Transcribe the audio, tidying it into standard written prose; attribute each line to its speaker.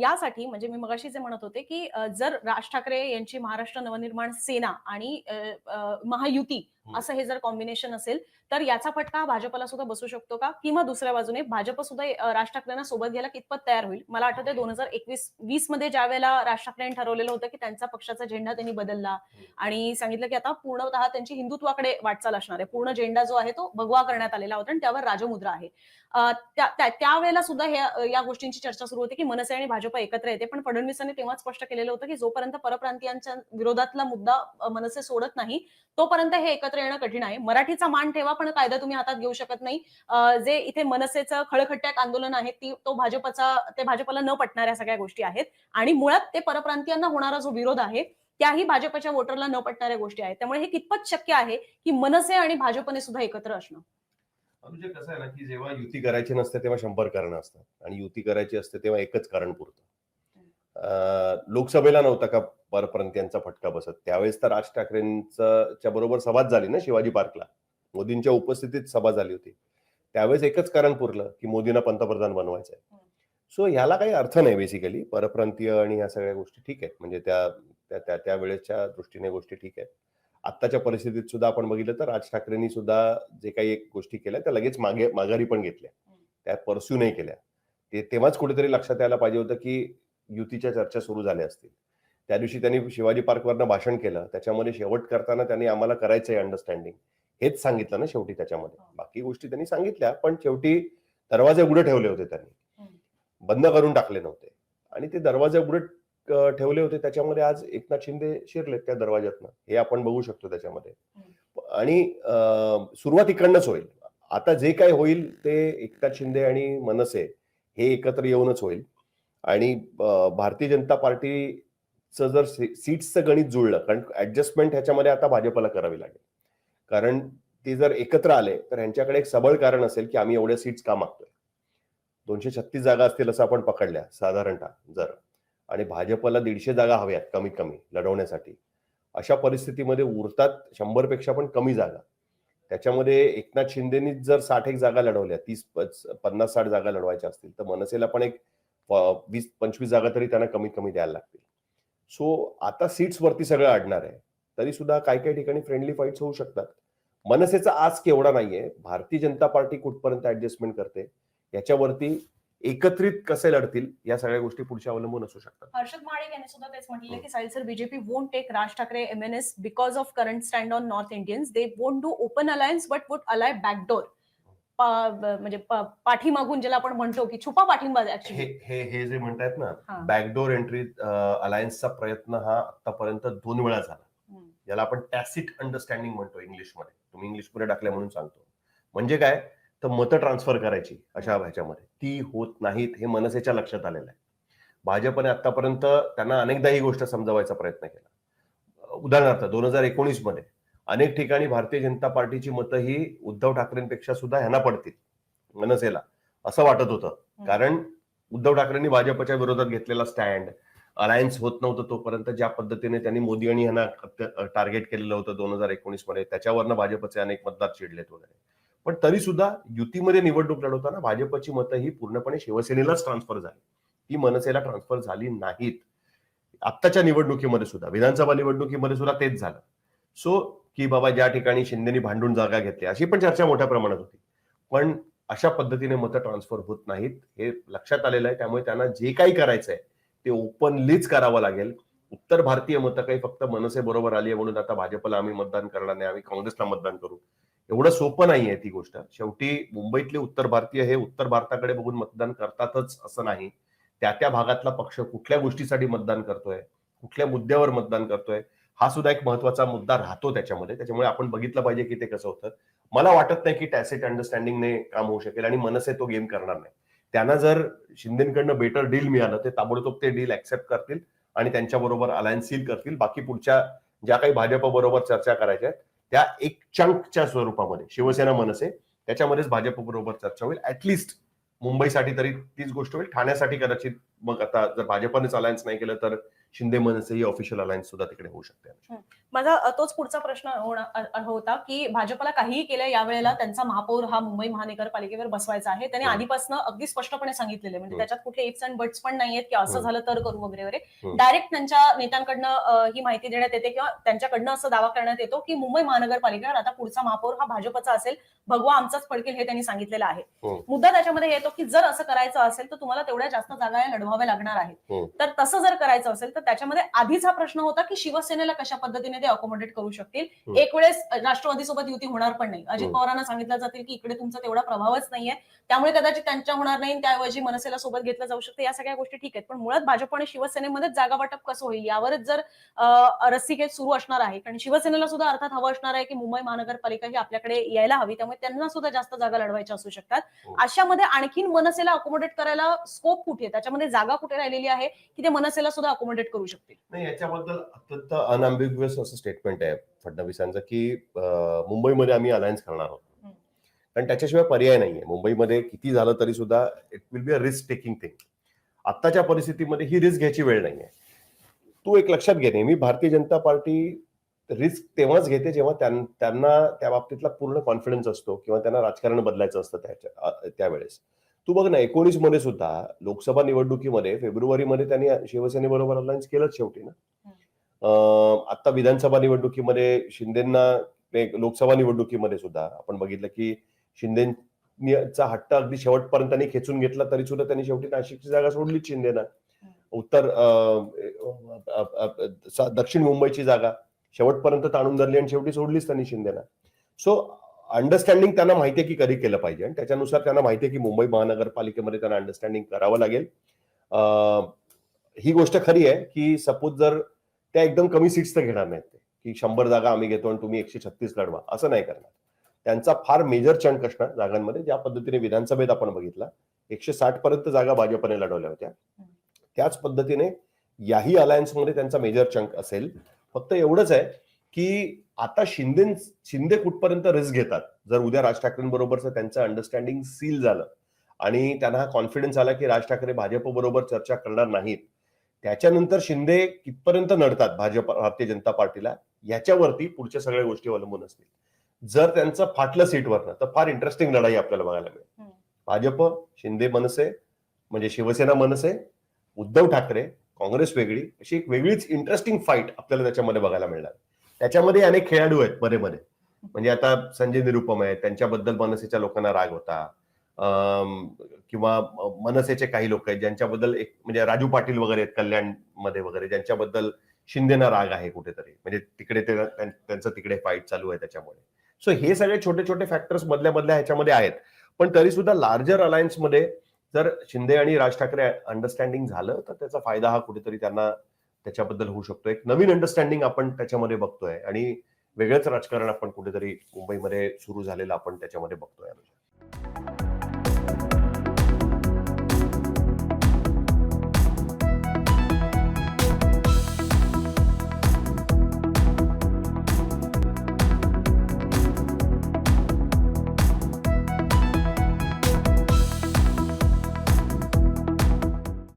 Speaker 1: यासाठी म्हणजे मी मगाशी जे म्हणत होते, की जर राज ठाकरे यांची महाराष्ट्र नवनिर्माण सेना आणि महायुती असं हे जर कॉम्बिनेशन असेल, तर याचा फटका भाजपला सुद्धा बसू शकतो का? किंवा दुसऱ्या बाजूने भाजप सुद्धा राज ठाकरेंना सोबत घ्यायला कितपत तयार होईल? मला आठवतंय 2021-20 मध्ये ज्यावेळेला राज ठाकरेंनी ठरवलेलं होतं, की त्यांचा पक्षाचा झेंडा त्यांनी बदलला आणि सांगितलं, की आता पूर्णतः त्यांची हिंदुत्वाकडे वाटचाल असणार आहे. पूर्ण झेंडा जो आहे तो भगवा करण्यात आलेला होता आणि त्यावर राजमुद्रा आहे. त्यावेळेला सुद्धा या गोष्टींची चर्चा सुरू होती, की मनसे आणि भाजप एकत्र येते. पण फडणवीसांनी तेव्हाच स्पष्ट केलेलं होतं, की जोपर्यंत परप्रांतीयांच्या विरोधातला मुद्दा मनसे सोडत नाही, तोपर्यंत हे एकत्र येणं कठीण आहे. मराठीचा मान ठेवा, पण कायदा तुम्ही हातात घेऊ शकत नाही. जे इथे मनसेचं खळखट्याक आंदोलन आहे, ते भाजपला न पटणाऱ्या सगळ्या गोष्टी आहेत. आणि मुळात ते परप्रांतीयांना होणारा जो विरोध आहे, त्याही भाजपच्या वोटरला न पटणाऱ्या गोष्टी आहेत. त्यामुळे हे कितपत शक्य आहे, की मनसे आणि भाजपने सुद्धा एकत्र असणं?
Speaker 2: म्हणजे कसं आहे ना, की जेव्हा युती करायची नसते तेव्हा 100 कारणं असतात आणि युती करायची असते तेव्हा एकच कारण पुरतं. लोकसभेला नव्हता का परप्रांतीयांचा फटका बसत. त्यावेळेस तर राज ठाकरेंच्या बरोबर सभाच झाली ना शिवाजी पार्कला. मोदींच्या उपस्थितीत सभा झाली होती. त्यावेळेस एकच कारण पुरलं, की मोदींना पंतप्रधान बनवायचं आहे. सो ह्याला काही अर्थ नाही बेसिकली. परप्रांतीय आणि ह्या सगळ्या गोष्टी ठीक आहेत. म्हणजे त्यावेळेसच्या दृष्टीने गोष्टी ठीक आहेत. आत्ताच्या परिस्थितीत सुद्धा आपण बघितलं तर राज ठाकरेंनी सुद्धा जे काही एक गोष्टी केल्या त्या लगेच माघारी पण घेतल्या. त्या परस्यू नाही केल्या. तेव्हाच कुठेतरी लक्षात यायला पाहिजे होतं, की युतीच्या चर्चा सुरू झाल्या असतील. त्या दिवशी त्यांनी शिवाजी पार्कवरनं भाषण केलं. त्याच्यामध्ये शेवट करताना त्यांनी आम्हाला करायचंय अंडरस्टँडिंग हेच सांगितलं ना शेवटी त्याच्यामध्ये. बाकी गोष्टी त्यांनी सांगितल्या, पण शेवटी दरवाजे उघडे ठेवले होते त्यांनी. बंद करून टाकले नव्हते. आणि ते दरवाजे उघडे ठेवले होते त्याच्यामध्ये आज एकनाथ शिंदे शिरलेत त्या दरवाज्यातनं. हे आपण बघू शकतो त्याच्यामध्ये. आणि सुरुवात इकडनंच होईल. आता जे काही होईल ते एकनाथ शिंदे आणि मनसे हे एकत्र येऊनच होईल. आणि भारतीय जनता पार्टीचं जर सीट्सचं गणित जुळलं, कारण ऍडजस्टमेंट ह्याच्यामध्ये आता भाजपला करावी लागेल. कारण ते जर एकत्र आले तर ह्यांच्याकडे एक सबळ कारण असेल, की आम्ही एवढ्या सीट्स का मागतोय. 236 जागा असतील असं आपण पकडल्या साधारणतः जर, आणि भाजपला 150 जागा हव्यात कमीत कमी लढवण्यासाठी. अशा परिस्थितीमध्ये उरतात 100 पेक्षा पण कमी जागा. त्याच्यामध्ये एकनाथ शिंदेनी जर 60 जागा लढवल्या, 50-60 जागा लढवायच्या असतील, तर मनसेला पण एक 20-25 जागा तरी त्यांना कमीत कमी द्यायला लागतील. सो आता सीट्स वरती सगळं अडणार आहे. तरी सुद्धा काही काही ठिकाणी फ्रेंडली फाईट्स होऊ शकतात. मनसेचा आज केवढा नाहीये. भारतीय जनता पार्टी कुठपर्यंत ऍडजस्टमेंट करते याच्यावरती एकत्रित कसे लढतील या सगळ्या गोष्टी पुढच्या अवलंबून असू शकतात.
Speaker 1: हर्षद महाडिक यांनी सुद्धा तेच म्हटलेलं की Sahil sir, BJP won't take Raj Thackeray MNS because of current stand on north Indians. They won't do open alliance but would ally backdoor. म्हणजे पाठीमागून ज्याला आपण म्हणतो की छुपा पाठिंबा ऍक्च्युली.
Speaker 2: हे जे म्हणतायत ना, बॅकडोर एंट्री अलायन्सचा प्रयत्न हा आतापर्यंत 2 वेळा झाला. याला आपण टॅसिट अंडरस्टँडिंग म्हणतो इंग्लिशमध्ये. तुम्ही इंग्लिशमध्ये टाकल्या म्हणून सांगतो. म्हणजे काय, तर मतं ट्रान्सफर करायची अशा ह्याच्यामध्ये ती होत नाहीत हे मनसेच्या लक्षात आलेलं आहे. भाजपने आतापर्यंत त्यांना अनेकदा ही गोष्ट समजावायचा प्रयत्न केला. उदाहरणार्थ 2019 मध्ये अनेक ठिकाणी भारतीय जनता पार्टीची मतं ही उद्धव ठाकरेंपेक्षा सुद्धा ह्यांना पडतील मनसेला असं वाटत होतं. कारण उद्धव ठाकरेंनी भाजपच्या विरोधात घेतलेला स्टँड, अलायन्स होत नव्हतं तोपर्यंत ज्या पद्धतीने त्यांनी मोदी आणि ह्यांना टार्गेट केलेलं होतं 2019 मध्ये, त्याच्यावरनं भाजपचे अनेक मतदार चिडलेत वगैरे. पण तरी सुद्धा युतीमध्ये निवडणूक लढवताना भाजपची मतं ही पूर्णपणे शिवसेनेलाच ट्रान्सफर झाली. ती मनसेला ट्रान्सफर झाली नाहीत. आत्ताच्या निवडणुकीमध्ये सुद्धा, विधानसभा निवडणुकीमध्ये सुद्धा तेच झालं. सो की बाबा ज्या ठिकाणी शिंदेनी भांडून जागा घेतल्या अशी पण चर्चा मोठ्या प्रमाणात होती. पण अशा पद्धतीने मतं ट्रान्सफर होत नाहीत हे लक्षात आलेलं आहे. त्यामुळे त्यांना जे काही करायचंय ते ओपनलीच करावं लागेल. उत्तर भारतीय मतं काही फक्त मनसे बरोबर आली आहे म्हणून आता भाजपला आम्ही मतदान करणार नाही, आम्ही काँग्रेसला मतदान करू, एवढं सोपं नाहीये ती गोष्ट. शेवटी मुंबईतले उत्तर भारतीय हे उत्तर भारताकडे बघून मतदान करतातच असं नाही. त्या भागातला पक्ष कुठल्या गोष्टीसाठी मतदान करतोय, कुठल्या मुद्द्यावर मतदान करतोय, हा सुद्धा एक महत्वाचा मुद्दा राहतो त्याच्यामध्ये. त्याच्यामुळे आपण बघितलं पाहिजे की ते कसं होतं. मला वाटत नाही की टॅसिट अंडरस्टँडिंगने काम होऊ शकेल आणि मनसे तो गेम करणार नाही. त्यांना जर शिंदेकडनं बेटर डील मिळालं ते ताबडतोब ते डील ऍक्सेप्ट करतील आणि त्यांच्याबरोबर अलायन्स सील करतील. बाकी पुढच्या ज्या काही भाजप बरोबर चर्चा करायच्या त्या एक चंकच्या स्वरूपामध्ये शिवसेना मनसे त्याच्यामध्येच भाजप बरोबर चर्चा होईल. ऍटलिस्ट मुंबईसाठी तरी तीच गोष्ट होईल. ठाण्यासाठी कदाचित मग आता जर भाजपनेच अलायन्स नाही केलं तर शिंदे मनसे ही ऑफिशियल अलायन्स सुद्धा तिकडे होऊ शकते.
Speaker 1: माझा तोच पुढचा प्रश्न होता की भाजपला काहीही केलं यावेळेला त्यांचा महापौर हा मुंबई महानगरपालिकेवर बसवायचा आहे. त्यांनी आधीपासून अगदी स्पष्टपणे सांगितलेलं आहे. म्हणजे त्याच्यात कुठले इफ्स अँड बट्स पण नाहीयेत की असं झालं तर करू वगैरे वगैरे. डायरेक्ट त्यांच्या नेत्यांकडनं ही माहिती देण्यात येते किंवा त्यांच्याकडनं असं दावा करण्यात येतो की मुंबई महानगरपालिकेवर आता पुढचा महापौर हा भाजपचा असेल, भगवा आमचाच फडकेल हे त्यांनी सांगितलेलं आहे. मुद्दा त्याच्यामध्ये येतो की जर असं करायचं असेल तर तुम्हाला तेवढ्या जास्त जागा लढवाव्या लागणार आहेत. तर तसं जर करायचं असेल तर त्याच्यामध्ये आधीच हा प्रश्न होता की शिवसेनेला कशा पद्धतीने ते अकोमोडेट करू शकतील. एक वेळेस राष्ट्रवादीसोबत युती होणार पण नाही. अजित पवारांना सांगितलं जातील की इकडे तुमचा तेवढा प्रभावच नाहीये, त्यामुळे कदाचित त्यांच्या होणार नाही, त्याऐवजी मनसेला सोबत घेतलं जाऊ शकते. या सगळ्या गोष्टी ठीक आहेत, पण मुळात भाजप आणि शिवसेनेमध्ये जागा वाटप कसं होईल यावरच जर रस्सीखेच सुरू असणार आहे. कारण शिवसेनेला सुद्धा अर्थात हवं असणार आहे की मुंबई महानगरपालिका ही आपल्याकडे यायला हवी, त्यामुळे त्यांना सुद्धा जास्त जागा लढवायच्या असू शकतात. अशामध्ये आणखीन मनसेला अकोमोडेट करायला स्कोप कुठे, त्याच्यामध्ये जागा कुठे राहिलेली आहे की ते मनसेला सुद्धा अकोमोडेट करू शकतील?
Speaker 2: नाही, याच्याबद्दल अत्यंत अनअम्बिग्युअस असं स्टेटमेंट आहे फडणवीसांचं की मुंबईमध्ये आम्ही अलायन्स करणार आहोत, कारण त्याच्याशिवाय पर्याय नाहीये. मुंबईमध्ये किती झालं तरी सुद्धा it will be a risk taking thing. आत्ताच्या परिस्थितीमध्ये ही रिस्क घ्यायची वेळ नाहीये. तू एक लक्षात घे, नेहमी भारतीय जनता पार्टी रिस्क तेव्हाच घेते जेव्हा त्यांना त्या बाबतीतला पूर्ण कॉन्फिडन्स असतो किंवा त्यांना राजकारण बदलायचं असतं त्यावेळेस. तू बघ ना, 19 मध्ये सुद्धा लोकसभा निवडणुकीमध्ये फेब्रुवारीमध्ये त्यांनी शिवसेनेबरोबर अलायन्स केलंच शेवटी ना. आता विधानसभा निवडणुकीमध्ये शिंदेना, लोकसभा निवडणुकीमध्ये सुद्धा आपण बघितलं की शिंदेचा हट्ट अगदी शेवटपर्यंत त्यांनी खेचून घेतला, तरी सुद्धा त्यांनी शेवटी नाशिकची जागा सोडलीच शिंदेना. दक्षिण मुंबईची जागा शेवटपर्यंत ताणून धरली आणि शेवटी सोडलीच त्यांनी शिंदेना. सो अंडरस्टँडिंग त्यांना माहितीये की कधी केलं पाहिजे आणि त्याच्यानुसार त्यांना माहितीये की मुंबई महानगरपालिकेमध्ये त्यांना अंडरस्टँडिंग करावं लागेल. ही गोष्ट खरी आहे की सपोज जर त्या एकदम कमी सीट्स तर घेणार नाहीत की 100 जागा आम्ही घेतो आणि तुम्ही 136 लढवा, असं नाही करणार. त्यांचा फार मेजर चंक असणार जागांमध्ये. ज्या पद्धतीने विधानसभेत आपण बघितला 160 पर्यंत जागा भाजपने लढवल्या होत्या, त्याच पद्धतीने याही अलायन्समध्ये त्यांचा मेजर चंक असेल. फक्त एवढंच आहे की आता शिंदे कुठपर्यंत रिस्क घेतात. जर उद्या राज ठाकरेंबरोबरचं त्यांचं अंडरस्टँडिंग सील झालं आणि त्यांना हा कॉन्फिडन्स आला की राज ठाकरे भाजप बरोबर चर्चा करणार नाहीत, त्याच्यानंतर शिंदे कितपर्यंत नडतात भारतीय जनता पार्टीला, याच्यावरती पुढच्या सगळ्या गोष्टी अवलंबून असतील. जर त्यांचं फाटलं सीटवरनं तर फार इंटरेस्टिंग लढाई आपल्याला बघायला मिळेल. भाजप, शिंदे मनसे म्हणजे शिवसेना मनसे, उद्धव ठाकरे, काँग्रेस वेगळी, अशी एक वेगळीच इंटरेस्टिंग फाईट आपल्याला त्याच्यामध्ये बघायला मिळणार. त्याच्यामध्ये अनेक खेळाडू आहेत मध्ये मध्ये. म्हणजे आता संजय निरुपम आहेत, त्यांच्याबद्दल मनसेच्या लोकांना राग होता, किंवा मनसेचे काही लोक आहेत ज्यांच्याबद्दल एक म्हणजे राजू पाटील वगैरे आहेत कल्याणमध्ये वगैरे, ज्यांच्याबद्दल शिंदेना राग आहे कुठेतरी. म्हणजे तिकडे त्यांचं तिकडे फाईट चालू आहे त्याच्यामुळे. सो हे सगळे छोटे छोटे फॅक्टर्स मधल्या ह्याच्यामध्ये आहेत. पण तरी सुद्धा लार्जर अलायन्समध्ये जर शिंदे आणि राज ठाकरे अंडरस्टँडिंग झालं तर त्याचा फायदा हा कुठेतरी त्यांना त्याच्याबद्दल होऊ शकतो. एक नवीन अंडरस्टँडिंग आपण त्याच्यामध्ये बघतोय आणि वेगळंच राजकारण आपण कुठेतरी मुंबईमध्ये सुरू झालेलं आपण त्याच्यामध्ये बघतोय.